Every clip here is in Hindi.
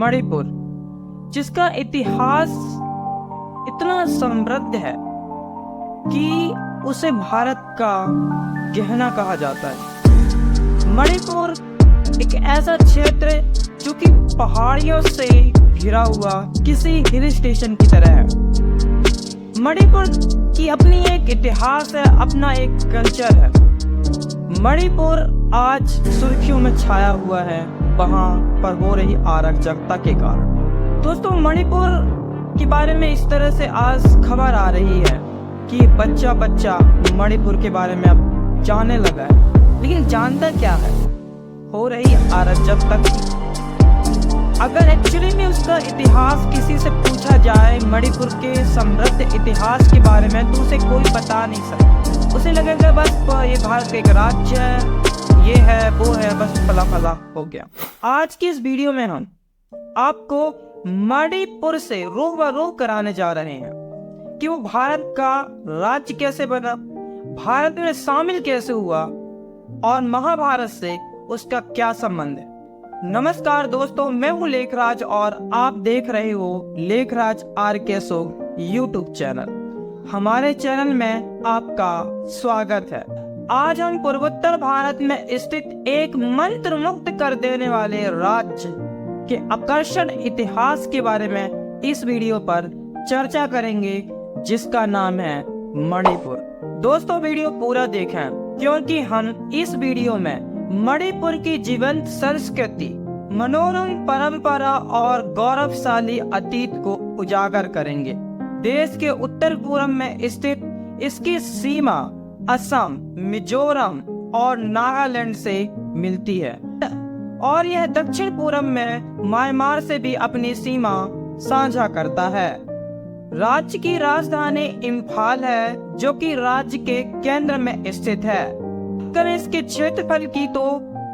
मणिपुर, जिसका इतिहास इतना समृद्ध है कि उसे भारत का गहना कहा जाता है। मणिपुर एक ऐसा क्षेत्र जो कि पहाड़ियों से घिरा हुआ किसी हिल स्टेशन की तरह है। मणिपुर की अपनी एक इतिहास है, अपना एक कल्चर है। मणिपुर आज सुर्खियों में छाया हुआ है वहां पर हो रही अराजकता के कारण। दोस्तों, मणिपुर के बारे में इस तरह से आज खबर आ रही है कि बच्चा मणिपुर के बारे में अब जानने लगा है, लेकिन जानता क्या है? हो रही अराजकता की। अगर एक्चुअली में उसका इतिहास किसी से पूछा जाए, मणिपुर के समृद्ध इतिहास के बारे में, तो उसे कोई बता नहीं सकता। उसे लगेगा बस ये भारत का एक राज्य है, ये है वो है, बस फला हो गया। आज की इस वीडियो में हम आपको मणिपुर से रूबरू कराने जा रहे हैं कि वो भारत का राज्य कैसे बना, भारत में शामिल कैसे हुआ और महाभारत से उसका क्या संबंध है। नमस्कार दोस्तों, मैं हूँ लेखराज और आप देख रहे हो लेखराज RK शोग यूट्यूब चैनल। हमारे चैनल में आपका स्वागत है। आज हम पूर्वोत्तर भारत में स्थित एक मंत्र मुक्त कर देने वाले राज्य के आकर्षण इतिहास के बारे में इस वीडियो पर चर्चा करेंगे, जिसका नाम है मणिपुर। दोस्तों, वीडियो पूरा देखें क्योंकि हम इस वीडियो में मणिपुर की जीवंत संस्कृति, मनोरम परंपरा और गौरवशाली अतीत को उजागर करेंगे। देश के उत्तर पूर्व में स्थित इसकी सीमा असम, मिजोरम और नागालैंड से मिलती है और यह दक्षिण पूर्व में म्यांमार से भी अपनी सीमा साझा करता है। राज्य की राजधानी इम्फाल है, जो कि राज्य के केंद्र में स्थित है। अगर इसके क्षेत्रफल की तो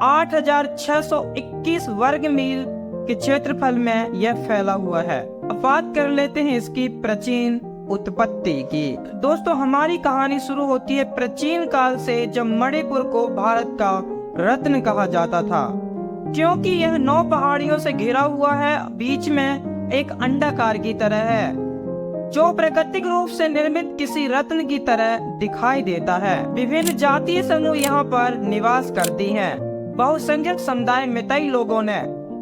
8,621 वर्ग मील के क्षेत्रफल में यह फैला हुआ है। अब बात कर लेते हैं इसकी प्राचीन उत्पत्ति की। दोस्तों, हमारी कहानी शुरू होती है प्राचीन काल से, जब मणिपुर को भारत का रत्न कहा जाता था, क्योंकि यह 9 पहाड़ियों से घिरा हुआ है, बीच में एक अंडाकार की तरह है, जो प्राकृतिक रूप से निर्मित किसी रत्न की तरह दिखाई देता है। विभिन्न जातीय समूह यहाँ पर निवास करती हैं। बहुसंख्यक समुदाय मितई लोगों ने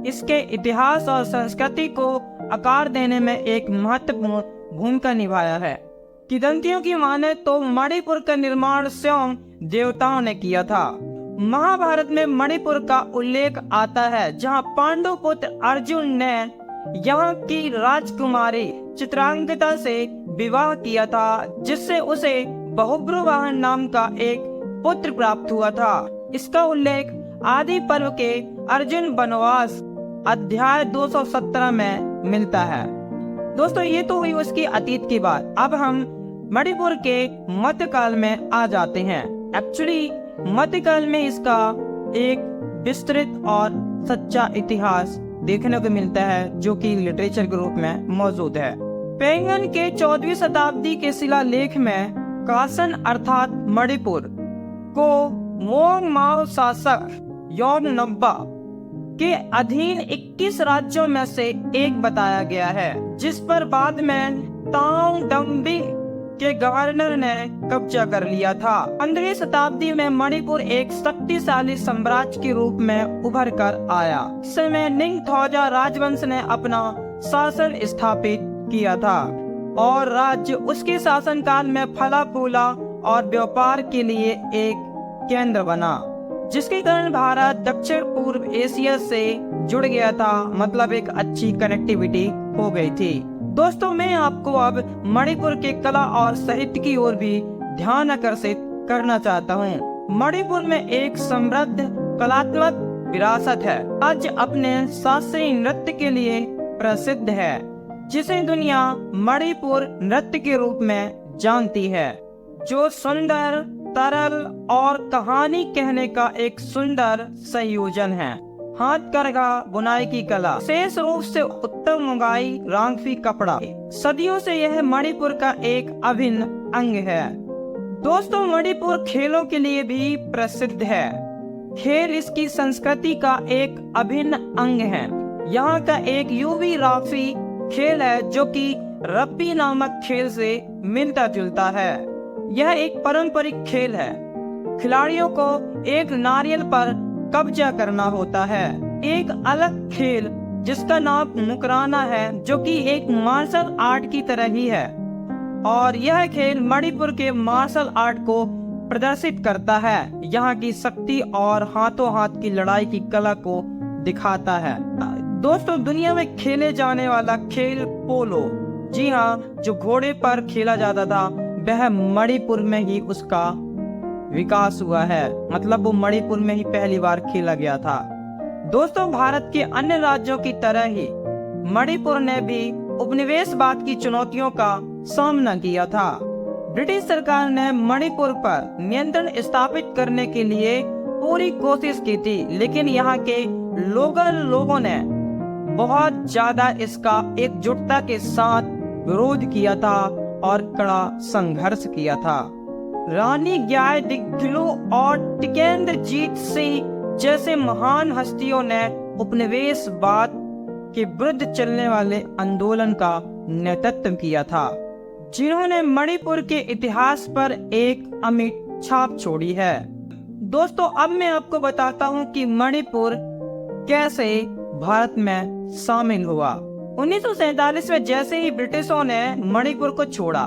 इसके इतिहास और संस्कृति को आकार देने में एक महत्वपूर्ण भूमिका निभाया है। किंवदंतियों की माने तो मणिपुर का निर्माण स्वयं देवताओं ने किया था। महाभारत में मणिपुर का उल्लेख आता है, जहाँ पांडु पुत्र अर्जुन ने यहाँ की राजकुमारी चित्रांगदा से विवाह किया था, जिससे उसे बहुब्रुवाहन नाम का एक पुत्र प्राप्त हुआ था। इसका उल्लेख आदि पर्व के अर्जुन वनवास अध्याय 217 में मिलता है। दोस्तों, ये तो हुई उसकी अतीत की बात। अब हम मणिपुर के मध्यकाल में आ जाते हैं। एक्चुअली मध्यकाल में इसका एक विस्तृत और सच्चा इतिहास देखने को मिलता है, जो कि लिटरेचर के रूप में मौजूद है। पैंगन के 14वीं शताब्दी के शिलालेख में कासन अर्थात मणिपुर को मोंग माओ शासक योननब्बा के अधीन 21 राज्यों में से एक बताया गया है, जिस पर बाद में तांग डम्बी के गवर्नर ने कब्जा कर लिया था। 15वीं शताब्दी में मणिपुर एक शक्तिशाली साम्राज्य के रूप में उभर कर आया। इस समय निंगथौजा राजवंश ने अपना शासन स्थापित किया था और राज्य उसके शासनकाल में फला फूला और व्यापार के लिए एक केंद्र बना, जिसके कारण भारत दक्षिण पूर्व एशिया से जुड़ गया था। मतलब एक अच्छी कनेक्टिविटी हो गई थी। दोस्तों, मैं आपको अब मणिपुर के कला और साहित्य की ओर भी ध्यान आकर्षित करना चाहता हूँ। मणिपुर में एक समृद्ध कलात्मक विरासत है। राज्य अपने शास्त्रीय नृत्य के लिए प्रसिद्ध है, जिसे दुनिया मणिपुर नृत्य के रूप में जानती है, जो सुंदर, तरल और कहानी कहने का एक सुंदर संयोजन है। हाथकरघा बुनाई की कला, विशेष रूप से उत्तम मुगाई रांगफी कपड़ा, सदियों से यह मणिपुर का एक अभिन्न अंग है। दोस्तों, मणिपुर खेलों के लिए भी प्रसिद्ध है। खेल इसकी संस्कृति का एक अभिन्न अंग है। यहाँ का एक यूवी राफी खेल है जो कि रब्बी नामक खेल से मिलता जुलता है। यह एक पारंपरिक खेल है। खिलाड़ियों को एक नारियल पर कब्जा करना होता है। एक अलग खेल जिसका नाम मुकराना है, जो कि एक मार्शल आर्ट की तरह ही है, और यह खेल मणिपुर के मार्शल आर्ट को प्रदर्शित करता है। यहाँ की शक्ति और हाथों हाथ की लड़ाई की कला को दिखाता है। दोस्तों, दुनिया में खेले जाने वाला खेल पोलो, जी हाँ, जो घोड़े पर खेला जाता था, वह मणिपुर में ही उसका विकास हुआ है। मतलब वो मणिपुर में ही पहली बार खेला गया था। दोस्तों, भारत के अन्य राज्यों की तरह ही मणिपुर ने भी उपनिवेशवाद की चुनौतियों का सामना किया था। ब्रिटिश सरकार ने मणिपुर पर नियंत्रण स्थापित करने के लिए पूरी कोशिश की थी, लेकिन यहाँ के लोगों ने बहुत ज्यादा इसका एकजुटता के साथ विरोध किया था और कड़ा संघर्ष किया था। रानी ग्याय दिग्लू और टिकेंद्रजीत सिंह जैसे महान हस्तियों ने उपनिवेशवाद के विरुद्ध चलने वाले आंदोलन का नेतृत्व किया था, जिन्होंने मणिपुर के इतिहास पर एक अमिट छाप छोड़ी है। दोस्तों, अब मैं आपको बताता हूँ कि मणिपुर कैसे भारत में शामिल हुआ। 1947 में जैसे ही ब्रिटिशों ने मणिपुर को छोड़ा,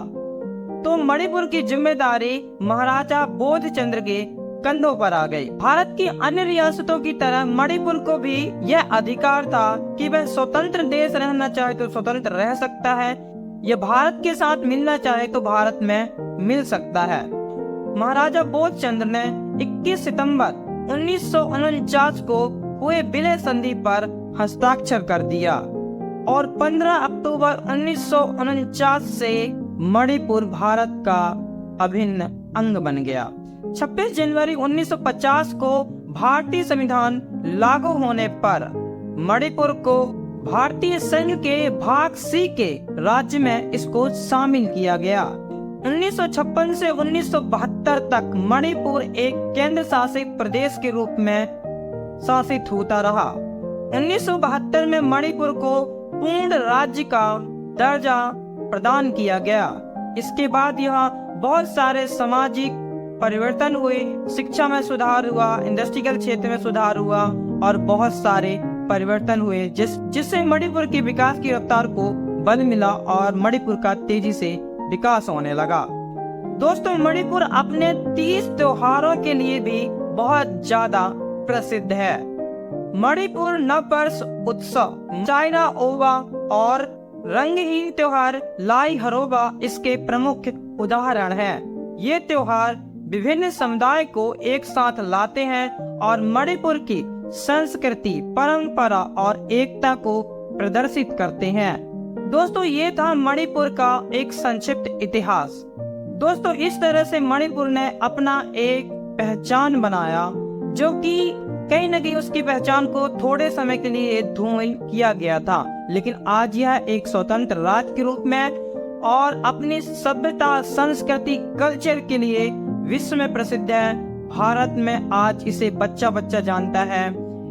तो मणिपुर की जिम्मेदारी महाराजा बोधचंद्र के कंधों पर आ गई। भारत की अन्य रियासतों की तरह मणिपुर को भी यह अधिकार था कि वह स्वतंत्र देश रहना चाहे तो स्वतंत्र रह सकता है, यह भारत के साथ मिलना चाहे तो भारत में मिल सकता है। महाराजा बोधचंद्र ने 21 सितंबर 1949 को हुए विलय संधि पर हस्ताक्षर कर दिया और 15 अक्टूबर 1949 से मणिपुर भारत का अभिन्न अंग बन गया। 26 जनवरी 1950 को भारतीय संविधान लागू होने पर मणिपुर को भारतीय संघ के भाग सी के राज्य में इसको शामिल किया गया। 1956 से 1972 तक मणिपुर एक केंद्र शासित प्रदेश के रूप में शासित होता रहा। 1972 में मणिपुर को पूर्ण राज्य का दर्जा प्रदान किया गया। इसके बाद यहाँ बहुत सारे सामाजिक परिवर्तन हुए, शिक्षा में सुधार हुआ, इंडस्ट्रियल क्षेत्र में सुधार हुआ और बहुत सारे परिवर्तन हुए, जिससे मणिपुर के विकास की रफ्तार को बल मिला और मणिपुर का तेजी से विकास होने लगा। दोस्तों, मणिपुर अपने 30 त्योहारों के लिए भी बहुत ज्यादा प्रसिद्ध है। मणिपुर नववर्ष उत्सव, चाइना ओवा और रंगहीन त्योहार लाई हरोबा इसके प्रमुख उदाहरण हैं। ये त्योहार विभिन्न समुदाय को एक साथ लाते हैं और मणिपुर की संस्कृति, परंपरा और एकता को प्रदर्शित करते हैं। दोस्तों, ये था मणिपुर का एक संक्षिप्त इतिहास। दोस्तों, इस तरह से मणिपुर ने अपना एक पहचान बनाया, जो कि कहीं न कहीं उसकी पहचान को थोड़े समय के लिए धूमिल किया गया था, लेकिन आज यह एक स्वतंत्र राज्य के रूप में और अपनी सभ्यता, संस्कृति, कल्चर के लिए विश्व में प्रसिद्ध है। भारत में आज इसे बच्चा बच्चा जानता है।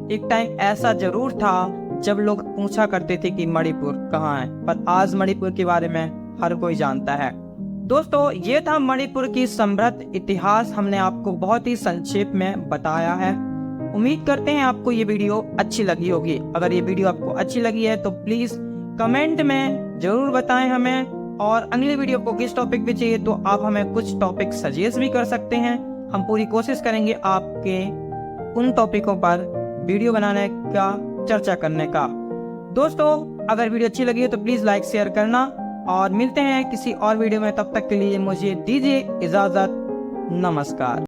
एक टाइम ऐसा जरूर था जब लोग पूछा करते थे कि मणिपुर कहाँ है, पर आज मणिपुर के बारे में हर कोई जानता है। दोस्तों, ये था मणिपुर की समृद्ध इतिहास, हमने आपको बहुत ही संक्षेप में बताया है। उम्मीद करते हैं आपको ये वीडियो अच्छी लगी होगी। अगर ये वीडियो आपको अच्छी लगी है तो प्लीज कमेंट में जरूर बताएं हमें, और अगली वीडियो को किस टॉपिक पे चाहिए तो आप हमें कुछ टॉपिक सजेस्ट भी कर सकते हैं। हम पूरी कोशिश करेंगे आपके उन टॉपिकों पर वीडियो बनाने का, चर्चा करने का। दोस्तों, अगर वीडियो अच्छी लगी है तो प्लीज लाइक शेयर करना, और मिलते हैं किसी और वीडियो में। तब तक के लिए मुझे दीजिए इजाजत। नमस्कार।